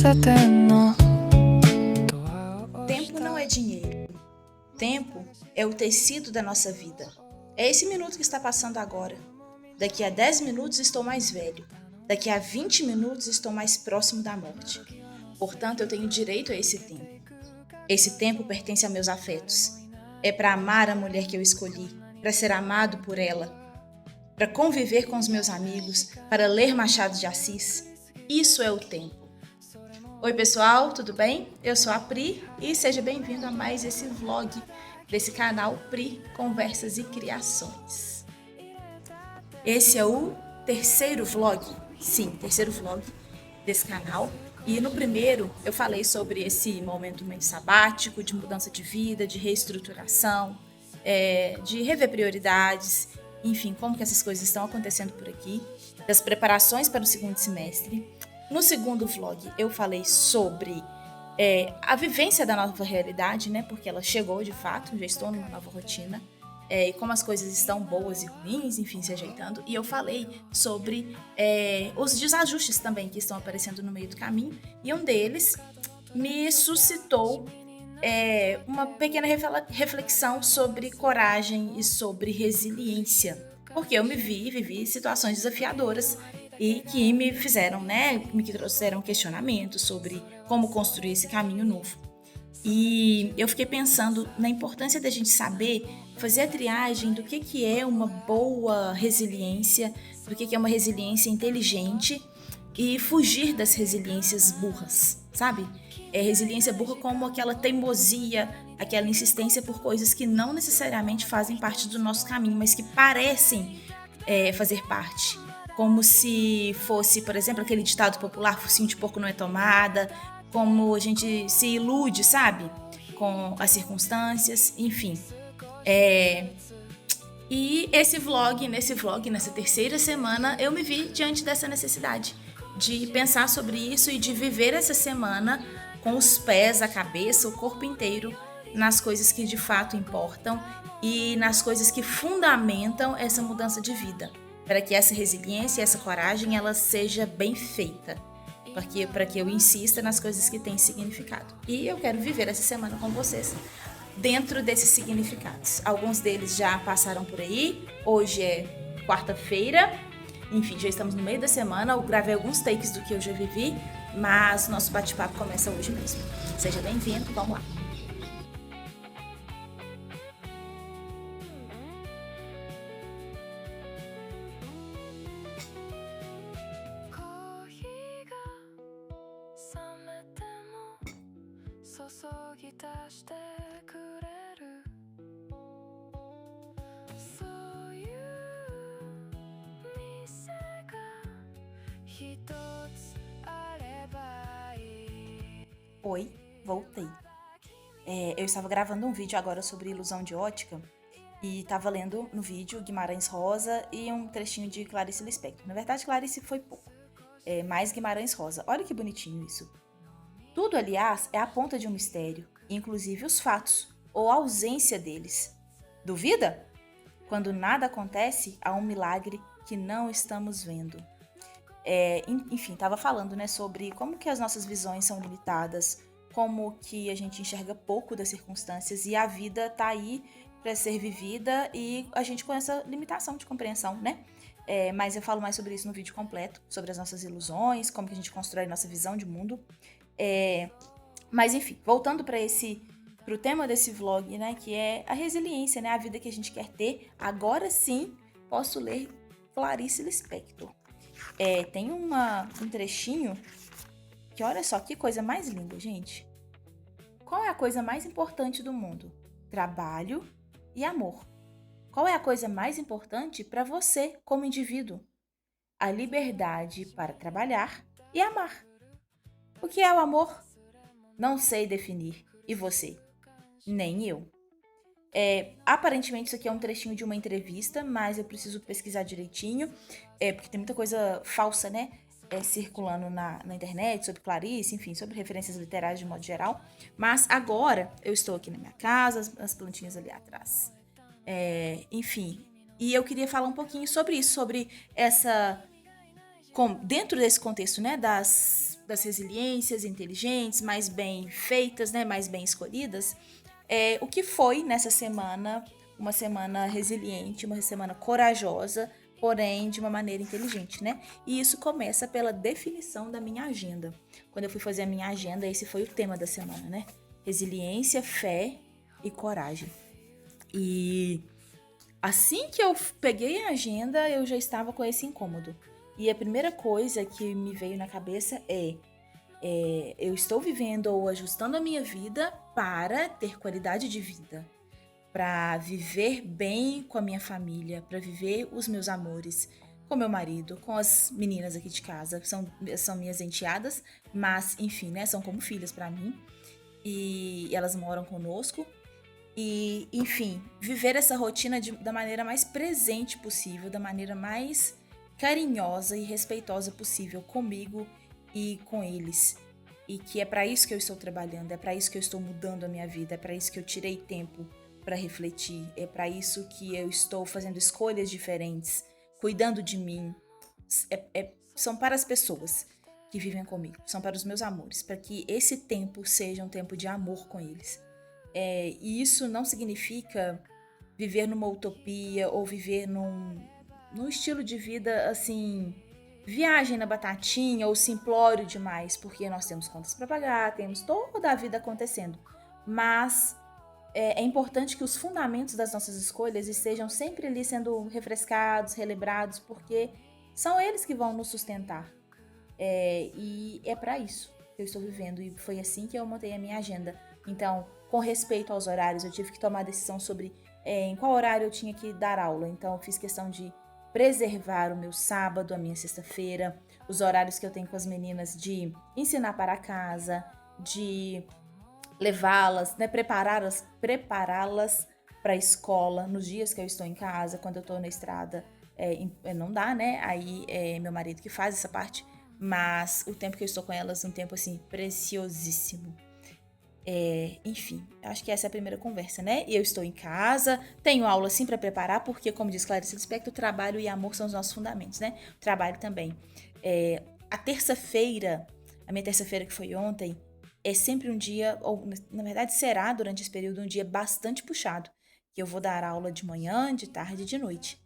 せてんの。 Tempo não é dinheiro. Tempo é o tecido da nossa vida. É esse minuto que está passando agora. Daqui a 10 minutos estou mais velho. Daqui a 20 minutos estou mais próximo da morte. Portanto, eu tenho direito a esse tempo. Esse tempo pertence a meus afetos. É para amar a mulher que eu escolhi, para ser amado por ela, para conviver com os meus amigos, para ler Machado de Assis. Isso é o tempo. Oi pessoal, tudo bem? Eu sou a Pri e seja bem-vindo a mais esse vlog desse canal Pri Conversas e Criações. Esse é o terceiro vlog, terceiro vlog desse canal. E no primeiro eu falei sobre esse momento meio sabático, de mudança de vida, de reestruturação, de rever prioridades, enfim, como que essas coisas estão acontecendo por aqui, das preparações para o segundo semestre. No segundo vlog eu falei sobre a vivência da nova realidade, né? Porque ela chegou de fato, já estou numa nova rotina, e como as coisas estão boas e ruins, enfim, se ajeitando. E eu falei sobre os desajustes também que estão aparecendo no meio do caminho, e um deles me suscitou uma pequena reflexão sobre coragem e sobre resiliência, porque eu vivi situações desafiadoras e que me fizeram, me trouxeram questionamentos sobre como construir esse caminho novo. E eu fiquei pensando na importância da gente saber fazer a triagem do que é uma boa resiliência, do que é uma resiliência inteligente e fugir das resiliências burras, sabe? Resiliência burra como aquela teimosia, aquela insistência por coisas que não necessariamente fazem parte do nosso caminho, mas que parecem fazer parte. Como se fosse, por exemplo, aquele ditado popular, focinho de porco não é tomada, como a gente se ilude, sabe? Com as circunstâncias, enfim. E nessa terceira semana, eu me vi diante dessa necessidade de pensar sobre isso e de viver essa semana com os pés, a cabeça, o corpo inteiro nas coisas que de fato importam e nas coisas que fundamentam essa mudança de vida, para que essa resiliência e essa coragem ela seja bem feita, para que eu insista nas coisas que têm significado. E eu quero viver essa semana com vocês dentro desses significados. Alguns deles já passaram por aí. Hoje é quarta-feira, enfim, já estamos no meio da semana. Eu gravei alguns takes do que eu já vivi, mas nosso bate-papo começa hoje mesmo. Seja bem-vindo, vamos lá. Oi, voltei. Eu estava gravando um vídeo agora sobre ilusão de ótica e estava lendo no vídeo Guimarães Rosa e um trechinho de Clarice Lispector. Na verdade, Clarice foi pouco, mais Guimarães Rosa. Olha que bonitinho isso. Tudo, aliás, é a ponta de um mistério, inclusive os fatos, ou a ausência deles. Duvida? Quando nada acontece, há um milagre que não estamos vendo. Enfim, estava falando, sobre como que as nossas visões são limitadas, como que a gente enxerga pouco das circunstâncias e a vida está aí para ser vivida e a gente com essa limitação de compreensão, né? Mas eu falo mais sobre isso no vídeo completo, sobre as nossas ilusões, como que a gente constrói nossa visão de mundo. Mas enfim, voltando para o tema desse vlog, né, que é a resiliência, né, a vida que a gente quer ter. Agora sim, posso ler Clarice Lispector. Tem um trechinho que olha só que coisa mais linda, gente. Qual é a coisa mais importante do mundo? Trabalho e amor. Qual é a coisa mais importante para você como indivíduo? A liberdade para trabalhar e amar. O que é o amor? Não sei definir. E você? Nem eu. Aparentemente isso aqui é um trechinho de uma entrevista, mas eu preciso pesquisar direitinho, porque tem muita coisa falsa, né? Circulando na internet sobre Clarice, enfim, sobre referências literárias de modo geral. Mas agora eu estou aqui na minha casa, as plantinhas ali atrás. Enfim, e eu queria falar um pouquinho sobre isso, sobre essa... dentro desse contexto, né, das das resiliências inteligentes, mais bem feitas, né, mais bem escolhidas, o que foi nessa semana uma semana resiliente, uma semana corajosa, porém de uma maneira inteligente, né? E isso começa pela definição da minha agenda. Quando eu fui fazer a minha agenda, esse foi o tema da semana, né? Resiliência, fé e coragem. E assim que eu peguei a agenda, eu já estava com esse incômodo. E a primeira coisa que me veio na cabeça eu estou vivendo ou ajustando a minha vida para ter qualidade de vida, para viver bem com a minha família, para viver os meus amores, com meu marido, com as meninas aqui de casa, que são minhas enteadas, mas enfim, né, são como filhas para mim e elas moram conosco. E, enfim, viver essa rotina da maneira mais presente possível, da maneira mais carinhosa e respeitosa possível comigo e com eles. E que é para isso que eu estou trabalhando, é para isso que eu estou mudando a minha vida, é para isso que eu tirei tempo para refletir, é para isso que eu estou fazendo escolhas diferentes, cuidando de mim. São para as pessoas que vivem comigo, são para os meus amores, para que esse tempo seja um tempo de amor com eles. E isso não significa viver numa utopia ou viver num estilo de vida assim, viagem na batatinha ou simplório demais, porque nós temos contas para pagar, temos toda a vida acontecendo. Mas é importante que os fundamentos das nossas escolhas estejam sempre ali sendo refrescados, relembrados, porque são eles que vão nos sustentar. E é para isso que eu estou vivendo, e foi assim que eu montei a minha agenda. Então, com respeito aos horários, eu tive que tomar a decisão sobre em qual horário eu tinha que dar aula. Então, eu fiz questão de preservar o meu sábado, a minha sexta-feira, os horários que eu tenho com as meninas de ensinar para casa, de levá-las, né, prepará-las para a escola nos dias que eu estou em casa, quando eu estou na estrada, não dá, né? Aí é meu marido que faz essa parte, mas o tempo que eu estou com elas é um tempo assim preciosíssimo. Enfim, acho que essa é a primeira conversa, né? E eu estou em casa, tenho aula sim para preparar, porque, como diz Clarice Lispector, trabalho e amor são os nossos fundamentos, né? Trabalho também. A terça-feira, a minha terça-feira que foi ontem, é sempre um dia, ou na verdade será durante esse período, um dia bastante puxado, que eu vou dar aula de manhã, de tarde e de noite.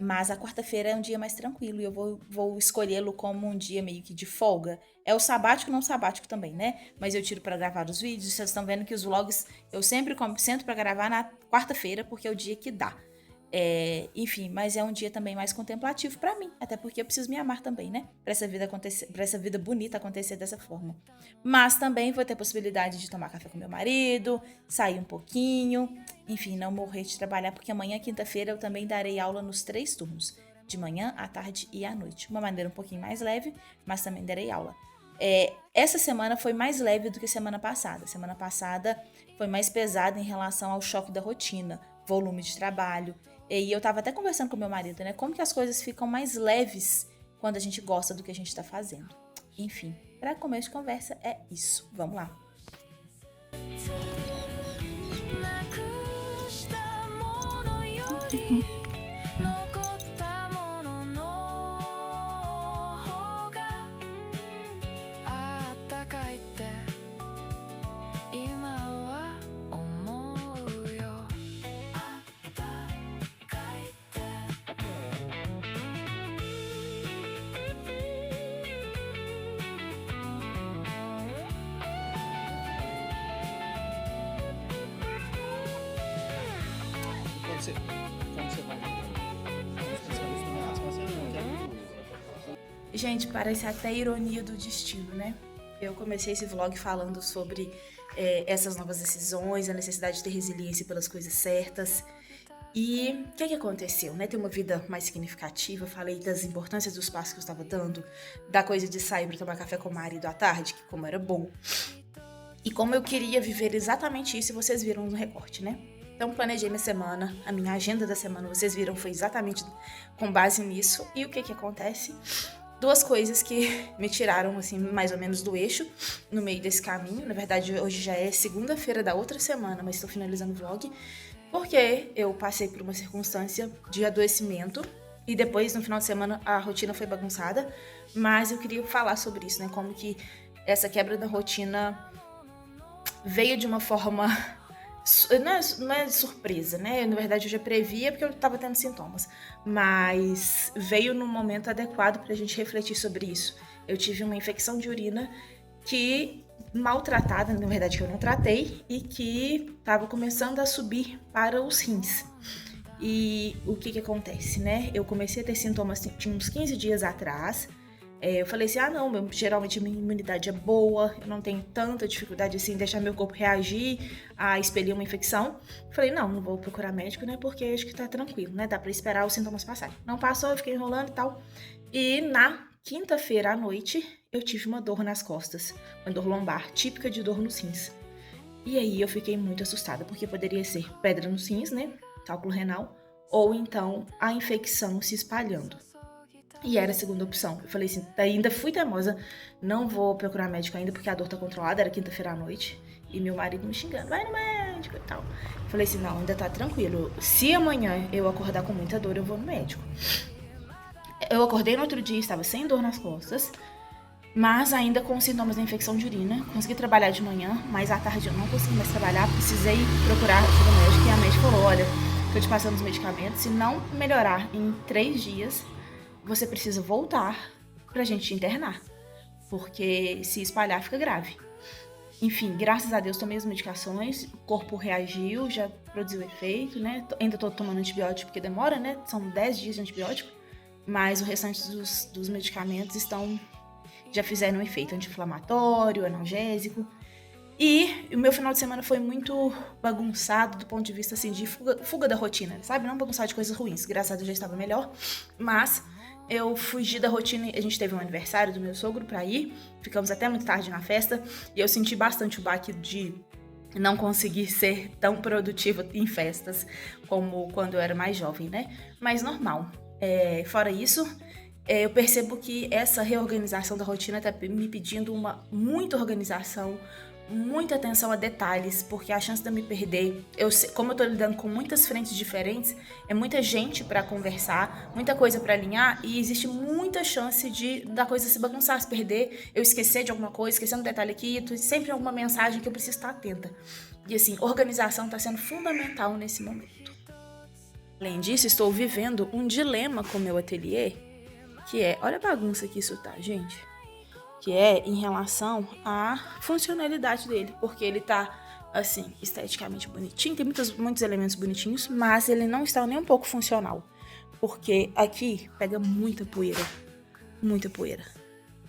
Mas a quarta-feira é um dia mais tranquilo e eu vou escolhê-lo como um dia meio que de folga. É o sabático, não sabático também, né? Mas eu tiro para gravar os vídeos. Vocês estão vendo que os vlogs eu sempre sento para gravar na quarta-feira, porque é o dia que dá. Enfim, mas é um dia também mais contemplativo para mim, até porque eu preciso me amar também, né? Para essa vida bonita acontecer dessa forma. Mas também vou ter possibilidade de tomar café com meu marido, sair um pouquinho, enfim, não morrer de trabalhar, porque amanhã, quinta-feira, eu também darei aula nos 3 turnos, de manhã, à tarde e à noite. Uma maneira um pouquinho mais leve, mas também darei aula. Essa semana foi mais leve do que semana passada. Semana passada foi mais pesada em relação ao choque da rotina, volume de trabalho. E eu tava até conversando com meu marido, né? Como que as coisas ficam mais leves quando a gente gosta do que a gente tá fazendo. Enfim, para começo de conversa é isso. Vamos lá. Gente, parece até ironia do destino, né? Eu comecei esse vlog falando sobre essas novas decisões, a necessidade de ter resiliência pelas coisas certas. E o que aconteceu, né? Ter uma vida mais significativa. Falei das importâncias dos passos que eu estava dando, da coisa de sair para tomar café com o marido à tarde, que como era bom. E como eu queria viver exatamente isso, e vocês viram no recorte, né? Então, planejei minha semana, a minha agenda da semana, vocês viram, foi exatamente com base nisso. E o que acontece? 2 coisas que me tiraram, assim, mais ou menos do eixo no meio desse caminho. Na verdade, hoje já é segunda-feira da outra semana, mas estou finalizando o vlog, porque eu passei por uma circunstância de adoecimento E depois, no final de semana, a rotina foi bagunçada. Mas eu queria falar sobre isso, né? Como que essa quebra da rotina veio de uma forma... Não é surpresa, né? Na verdade, eu já previa porque eu tava tendo sintomas. Mas veio num momento adequado pra gente refletir sobre isso. Eu tive uma infecção de urina que maltratada, na verdade que eu não tratei, e que estava começando a subir para os rins. E o que acontece, né? Eu comecei a ter sintomas, tinha uns 15 dias atrás. Eu falei assim, não, geralmente minha imunidade é boa, eu não tenho tanta dificuldade assim em deixar meu corpo reagir a expelir uma infecção. Falei, não vou procurar médico, né? Porque acho que tá tranquilo, né? Dá pra esperar os sintomas passarem. Não passou, eu fiquei enrolando e tal. E na quinta-feira à noite, eu tive uma dor nas costas, uma dor lombar, típica de dor nos rins. E aí eu fiquei muito assustada, porque poderia ser pedra nos rins, né? Cálculo renal, ou então a infecção se espalhando. E era a segunda opção. Eu falei assim, ainda fui teimosa, não vou procurar médico ainda, porque a dor tá controlada, era quinta-feira à noite. E meu marido me xingando, vai no médico e tal. Eu falei assim, não, ainda tá tranquilo. Se amanhã eu acordar com muita dor, eu vou no médico. Eu acordei no outro dia, estava sem dor nas costas, mas ainda com sintomas da infecção de urina. Consegui trabalhar de manhã, mas à tarde eu não consegui mais trabalhar, precisei procurar ajuda médica, e a médica falou, olha, tô te passando os medicamentos, se não melhorar em 3 dias, você precisa voltar pra gente te internar, porque se espalhar fica grave. Enfim, graças a Deus tomei as medicações, o corpo reagiu, já produziu efeito, né? Ainda tô tomando antibiótico porque demora, né? São 10 dias de antibiótico, mas o restante dos medicamentos já fizeram um efeito anti-inflamatório, analgésico. E o meu final de semana foi muito bagunçado do ponto de vista assim, de fuga da rotina, sabe? Não bagunçado de coisas ruins, graças a Deus já estava melhor, mas eu fugi da rotina. A gente teve um aniversário do meu sogro pra ir, ficamos até muito tarde na festa, e eu senti bastante o baque de não conseguir ser tão produtiva em festas como quando eu era mais jovem, né? Mas normal. Fora isso, eu percebo que essa reorganização da rotina tá me pedindo muita organização, muita atenção a detalhes, porque a chance de eu me perder, como eu tô lidando com muitas frentes diferentes, é muita gente para conversar, muita coisa para alinhar, e existe muita chance da coisa se bagunçar, se perder, eu esquecer de alguma coisa, esquecer um detalhe aqui, sempre alguma mensagem que eu preciso estar atenta. E assim, organização tá sendo fundamental nesse momento. Além disso, estou vivendo um dilema com o meu ateliê, que olha a bagunça que isso tá, gente, que é em relação à funcionalidade dele, porque ele tá, assim, esteticamente bonitinho, tem muitos elementos bonitinhos, mas ele não está nem um pouco funcional, porque aqui pega muita poeira,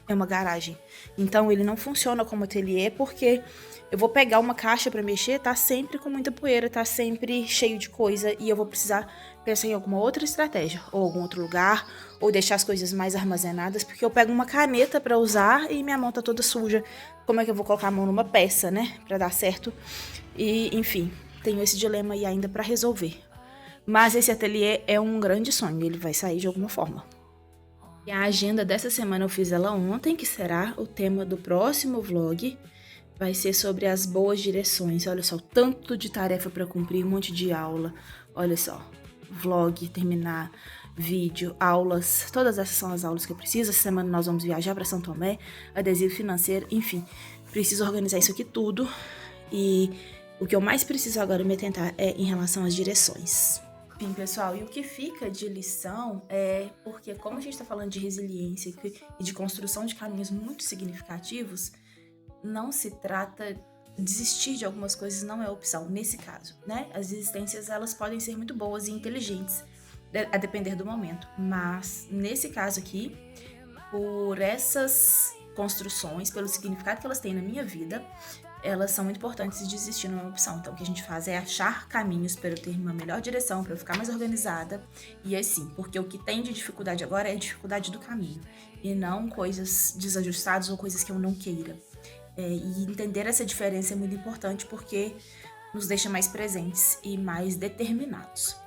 é uma garagem, então ele não funciona como ateliê, porque eu vou pegar uma caixa pra mexer, tá sempre com muita poeira, tá sempre cheio de coisa, e eu vou precisar pensar em alguma outra estratégia, ou algum outro lugar, ou deixar as coisas mais armazenadas, porque eu pego uma caneta pra usar e minha mão tá toda suja. Como é que eu vou colocar a mão numa peça, né, pra dar certo? E, enfim, tenho esse dilema aí ainda pra resolver. Mas esse ateliê é um grande sonho, ele vai sair de alguma forma. E a agenda dessa semana eu fiz ela ontem, que será o tema do próximo vlog. Vai ser sobre as boas direções. Olha só, tanto de tarefa para cumprir, um monte de aula. Olha só, vlog, terminar, vídeo, aulas. Todas essas são as aulas que eu preciso. Essa semana nós vamos viajar para São Tomé, adesivo financeiro, enfim. Preciso organizar isso aqui tudo. E o que eu mais preciso agora me atentar é em relação às direções. Enfim, pessoal, e o que fica de lição é porque, como a gente está falando de resiliência e de construção de caminhos muito significativos, não se trata desistir de algumas coisas, não é opção nesse caso, né? As desistências, elas podem ser muito boas e inteligentes, a depender do momento, mas nesse caso aqui, por essas construções, pelo significado que elas têm na minha vida, elas são muito importantes e desistir não é uma opção. Então o que a gente faz é achar caminhos para eu ter uma melhor direção, para eu ficar mais organizada, e assim, porque o que tem de dificuldade agora é a dificuldade do caminho, e não coisas desajustadas ou coisas que eu não queira. E entender essa diferença é muito importante, porque nos deixa mais presentes e mais determinados.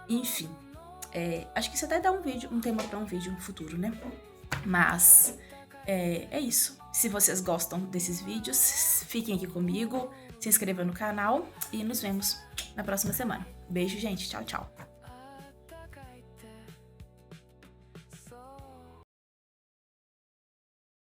Enfim, acho que isso até dá um tema para um vídeo no futuro, né? Mas é isso. Se vocês gostam desses vídeos, fiquem aqui comigo, se inscrevam no canal e nos vemos na próxima semana. Beijo, gente. Tchau, tchau.